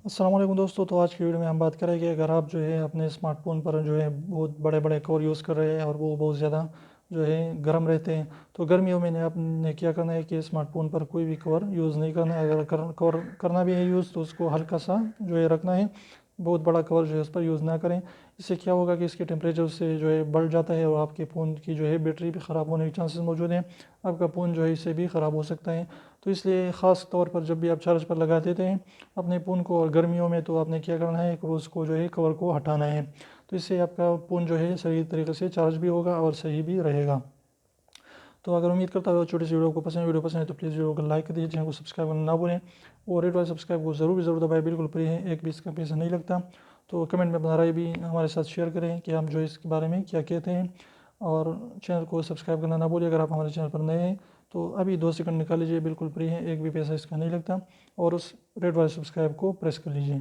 السلام علیکم دوستو، تو آج کی ویڈیو میں ہم بات کریں کہ اگر آپ جو ہے اپنے اسمارٹ فون پر جو ہے بہت بڑے بڑے کور یوز کر رہے ہیں اور وہ بہت زیادہ جو ہے گرم رہتے ہیں، تو گرمیوں میں آپ نے کیا کرنا ہے کہ اسمارٹ فون پر کوئی بھی کور یوز نہیں کرنا ہے۔ اگر کور کرنا بھی ہے یوز تو اس کو ہلکا سا جو ہے رکھنا ہے، بہت بڑا کور جو ہے اس پر یوز نہ کریں۔ اس سے کیا ہوگا کہ اس کے ٹیمپریچر سے جو ہے بڑھ جاتا ہے اور آپ کے فون کی جو ہے بیٹری بھی خراب ہونے کے چانسز موجود ہیں، آپ کا فون جو ہے اس سے بھی خراب ہو سکتا ہے۔ تو اس لیے خاص طور پر جب بھی آپ چارج پر لگا دیتے ہیں اپنے فون کو، اور گرمیوں میں تو آپ نے کیا کرنا ہے کہ اس کو جو ہے کور کو ہٹانا ہے، تو اس سے آپ کا فون جو ہے صحیح طریقے سے چارج بھی ہوگا اور صحیح بھی رہے گا۔ تو اگر امید کرتا ہوں چھوٹی سی ویڈیو پسند ہے تو پلیز ویڈیو کو لائک کر دیجیے، چینل کو سبسکرائب کرنا نہ بھولیں، اور ریڈ والے سبسکرائب کو ضرور دبائیں، بالکل فری ہے، ایک بھی اس کا پیسہ نہیں لگتا۔ تو کمنٹ میں اپنا رائے بھی ہمارے ساتھ شیئر کریں کہ ہم جو اس کے بارے میں کیا کہتے ہیں، اور چینل کو سبسکرائب کرنا نہ بھولیں۔ اگر آپ ہمارے چینل پر نئے ہیں تو ابھی 2 سیکنڈ نکال لیجیے، بالکل فری ہے، ایک بھی پیسہ اس کا نہیں لگتا، اور اس ریڈ والے سبسکرائب کو پریس کر لیجیے۔